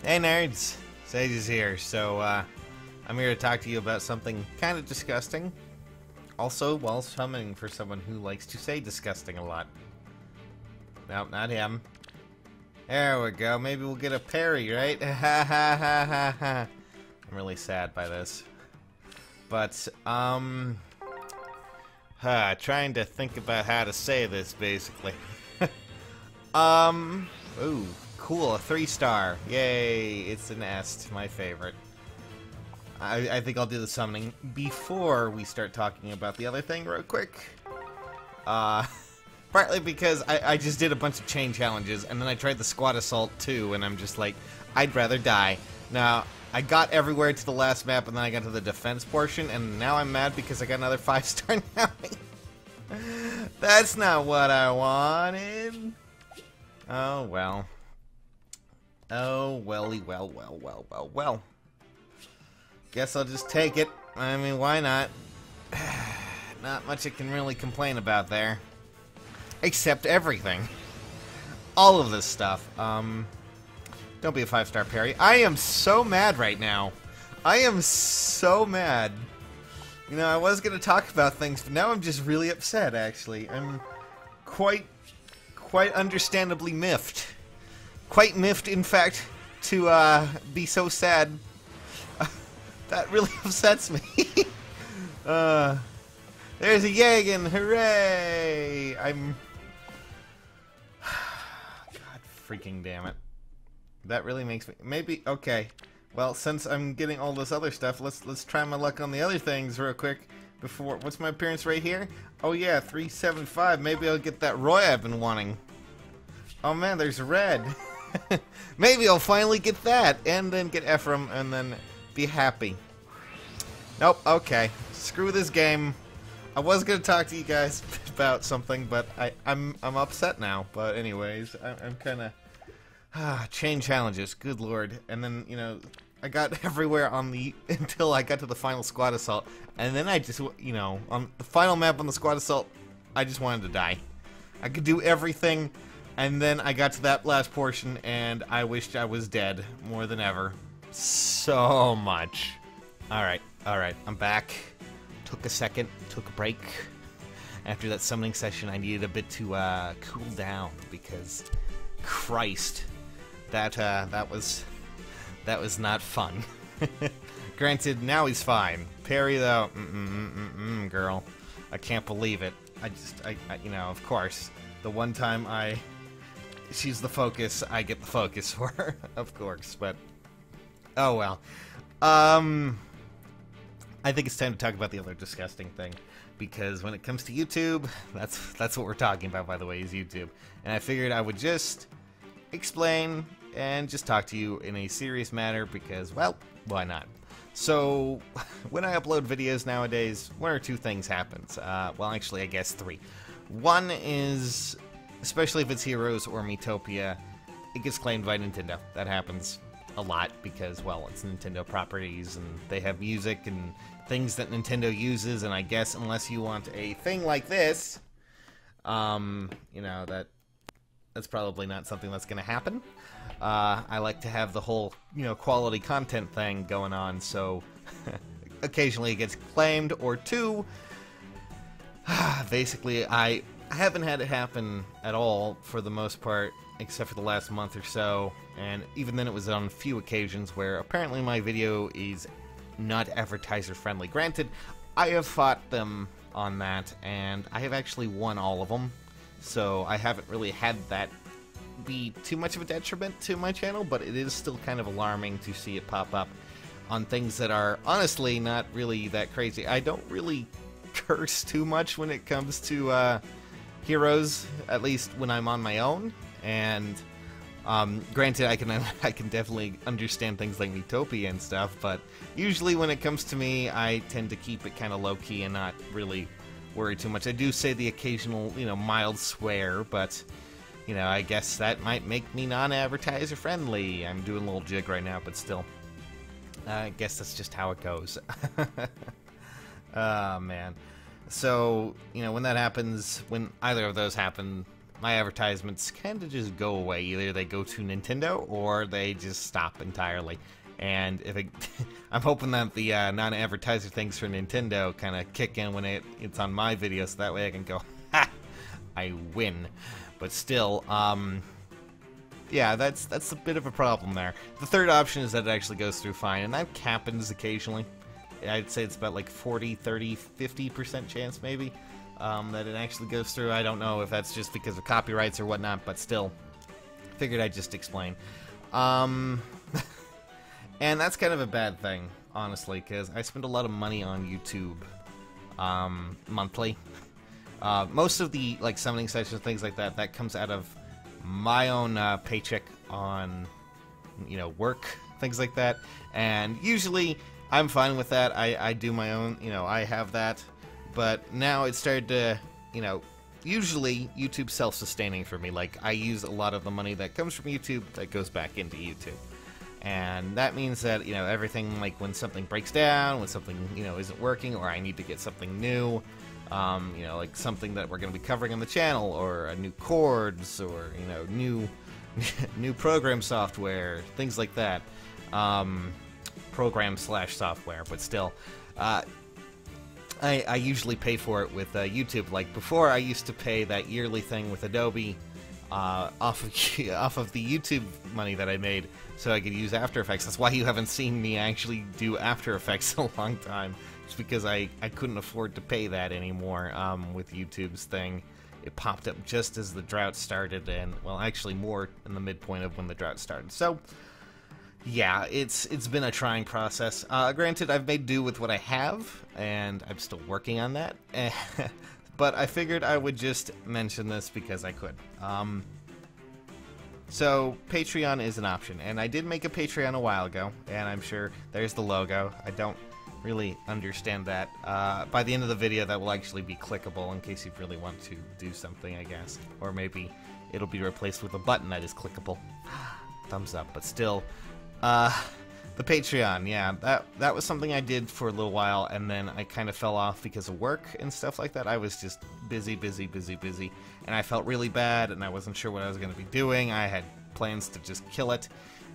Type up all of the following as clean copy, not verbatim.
Hey nerds, Sage is here. So I'm here to talk to you about something kind of disgusting. Also, while summoning for someone who likes to say disgusting a lot. Nope, not him. There we go. Maybe we'll get a parry, right? Ha ha ha ha ha. I'm really sad by this. But trying to think about how to say this basically. Ooh. Cool, a 3-star. Yay, it's a nest, my favorite. I think I'll do the summoning before we start talking about the other thing real quick. Partly because I just did a bunch of chain challenges, and then I tried the squad assault too, and I'm just like, I'd rather die. Now, I got everywhere to the last map, and then I got to the defense portion, and now I'm mad because I got another 5-star now. That's not what I wanted. Oh, well. Oh, welly, well. Guess I'll just take it. I mean, why not? Not much I can really complain about there. Except everything. All of this stuff. Don't be a 5-star parry. I am so mad right now. I am so mad. You know, I was going to talk about things, but now I'm just really upset, actually. I'm quite understandably miffed. Quite miffed, in fact, to be so sad. That really upsets me. There's a Yagan, hooray! God freaking damn it. That really makes me... Maybe, okay. Well, since I'm getting all this other stuff, let's try my luck on the other things real quick. Before... What's my appearance right here? Oh yeah, 375. Maybe I'll get that Roy I've been wanting. Oh man, there's red. Maybe I'll finally get that, and then get Ephraim, and then be happy. Nope, okay. Screw this game. I was gonna talk to you guys about something, but I'm upset now. But anyways, I'm kinda... chain challenges, good lord. And then, you know, I got everywhere on the... until I got to the final squad assault. And then I just, you know, on the final map on the squad assault, I just wanted to die. I could do everything... And then I got to that last portion, and I wished I was dead more than ever. So much. Alright, I'm back. Took a second, took a break. After that summoning session, I needed a bit to cool down, because Christ, that was not fun. Granted, now he's fine. Parry, though, girl. I can't believe it. I you know, of course, the one time she's the focus, I get the focus for her, of course, but oh well. I think it's time to talk about the other disgusting thing, because when it comes to YouTube, that's what we're talking about, by the way, is YouTube. And I figured I would just explain and just talk to you in a serious manner, because, well, why not? So, when I upload videos nowadays, one or two things happens. Well, actually, I guess 3. One is... especially if it's Heroes or Miitopia, it gets claimed by Nintendo. That happens a lot because, well, it's Nintendo properties and they have music and things that Nintendo uses, and I guess unless you want a thing like this, you know, that's probably not something that's going to happen. I like to have the whole, you know, quality content thing going on, so occasionally it gets claimed, or 2, basically I haven't had it happen at all for the most part, except for the last month or so, and even then it was on a few occasions where apparently my video is not advertiser friendly. Granted, I have fought them on that, and I have actually won all of them, so I haven't really had that be too much of a detriment to my channel, but it is still kind of alarming to see it pop up on things that are honestly not really that crazy. I don't really curse too much when it comes to Heroes, at least when I'm on my own, and granted I can definitely understand things like Miitopia and stuff, but usually when it comes to me, I tend to keep it kind of low-key and not really worry too much. I do say the occasional, you know, mild swear, but, you know, I guess that might make me non-advertiser friendly. I'm doing a little jig right now, but still. I guess that's just how it goes. Oh, man. So, you know, when that happens, when either of those happen, my advertisements kind of just go away. Either they go to Nintendo or they just stop entirely. And if it, I'm hoping that the non-advertiser things for Nintendo kind of kick in when it's on my video, so that way I can go, ha, I win. But still, yeah, that's a bit of a problem there. The third option is that it actually goes through fine, and that happens occasionally. I'd say it's about like 40, 30, 50% chance maybe that it actually goes through. I don't know if that's just because of copyrights or whatnot, but still, figured I'd just explain. And that's kind of a bad thing, honestly, because I spend a lot of money on YouTube monthly. Most of the like summoning sessions, things like that, that comes out of my own paycheck on, you know, work, things like that. And usually I'm fine with that. I do my own, you know, I have that. But now it started to, you know, usually YouTube's self-sustaining for me. Like, I use a lot of the money that comes from YouTube that goes back into YouTube. And that means that, you know, everything, like when something breaks down, when something, you know, isn't working, or I need to get something new, you know, like something that we're going to be covering on the channel, or a new chords, or, you know, new program software, things like that. Program/software, but still, I usually pay for it with YouTube. Like before, I used to pay that yearly thing with Adobe off of the YouTube money that I made, so I could use After Effects. That's why you haven't seen me actually do After Effects in a long time. It's because I couldn't afford to pay that anymore with YouTube's thing. It popped up just as the drought started, and, well, actually more in the midpoint of when the drought started. So, yeah, it's been a trying process. Granted, I've made do with what I have, and I'm still working on that. But I figured I would just mention this because I could. So, Patreon is an option, and I did make a Patreon a while ago, and I'm sure there's the logo. I don't really understand that. By the end of the video, that will actually be clickable in case you really want to do something, I guess. Or maybe it'll be replaced with a button that is clickable. Thumbs up, but still. The Patreon, yeah, that was something I did for a little while, and then I kind of fell off because of work and stuff like that. I was just busy, and I felt really bad, and I wasn't sure what I was going to be doing. I had plans to just kill it,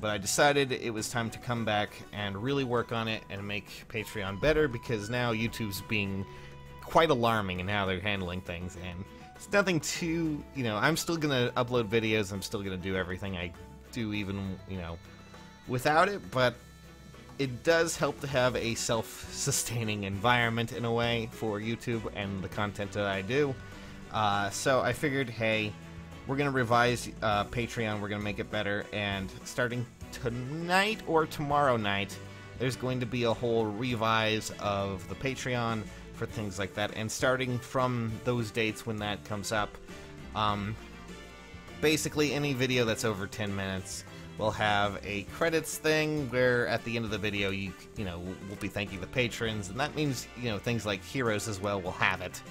but I decided it was time to come back and really work on it and make Patreon better, because now YouTube's being quite alarming in how they're handling things, and it's nothing too, you know, I'm still going to upload videos, I'm still going to do everything I do, even, you know, without it, but it does help to have a self-sustaining environment in a way for YouTube and the content that I do. So I figured, hey, we're going to revise Patreon, we're going to make it better, and starting tonight or tomorrow night, there's going to be a whole revise of the Patreon for things like that, and starting from those dates when that comes up, basically any video that's over 10 minutes we'll have a credits thing where at the end of the video you know, we'll be thanking the patrons, and that means, you know, things like heroes as well will have it.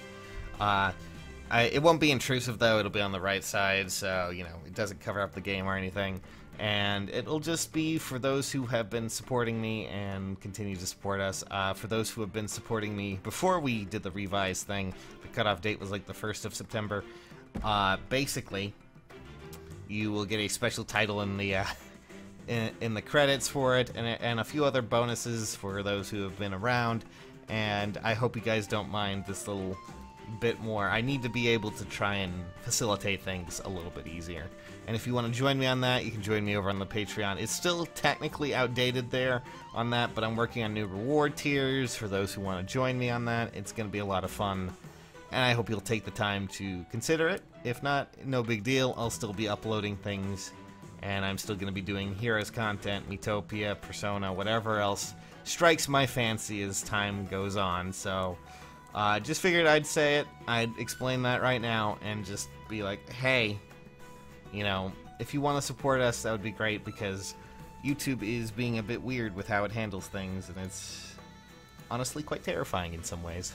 It won't be intrusive though, it'll be on the right side, so, you know, it doesn't cover up the game or anything, and it'll just be for those who have been supporting me and continue to support us. For those who have been supporting me before we did the revised thing, the cutoff date was like the 1st of September, basically you will get a special title in the in the credits for it, and a few other bonuses for those who have been around. And I hope you guys don't mind this little bit more. I need to be able to try and facilitate things a little bit easier. And if you want to join me on that, you can join me over on the Patreon. It's still technically outdated there on that, but I'm working on new reward tiers for those who want to join me on that. It's going to be a lot of fun, and I hope you'll take the time to consider it. If not, no big deal. I'll still be uploading things, and I'm still going to be doing Heroes content, Miitopia, Persona, whatever else strikes my fancy as time goes on. So, just figured I'd say it. I'd explain that right now, and just be like, hey, you know, if you want to support us, that would be great, because YouTube is being a bit weird with how it handles things, and it's honestly quite terrifying in some ways.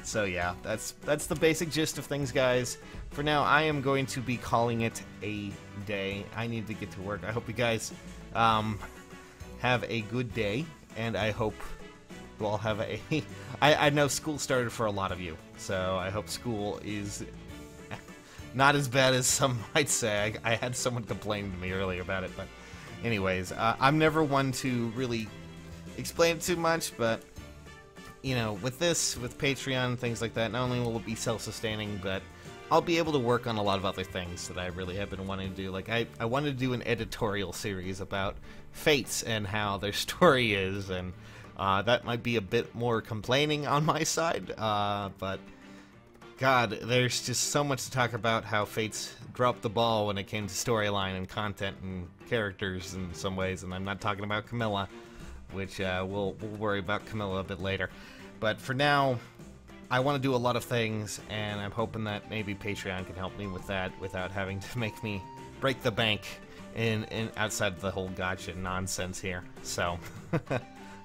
So yeah, that's the basic gist of things, guys. For now, I am going to be calling it a day. I need to get to work. I hope you guys have a good day, and I hope you all have a... I know school started for a lot of you, so I hope school is not as bad as some might say. I had someone complain to me earlier about it, but anyways, I'm never one to really explain it too much, but you know, with Patreon, things like that, not only will it be self-sustaining, but I'll be able to work on a lot of other things that I really have been wanting to do. Like, I wanted to do an editorial series about Fates and how their story is, and that might be a bit more complaining on my side, but God, there's just so much to talk about how Fates dropped the ball when it came to storyline and content and characters in some ways, and I'm not talking about Camilla, which we'll worry about Camilla a bit later. But for now, I want to do a lot of things, and I'm hoping that maybe Patreon can help me with that without having to make me break the bank in outside of the whole gotcha nonsense here. So,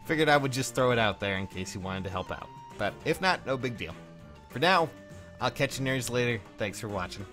figured I would just throw it out there in case you wanted to help out. But if not, no big deal. For now, I'll catch you nerds later. Thanks for watching.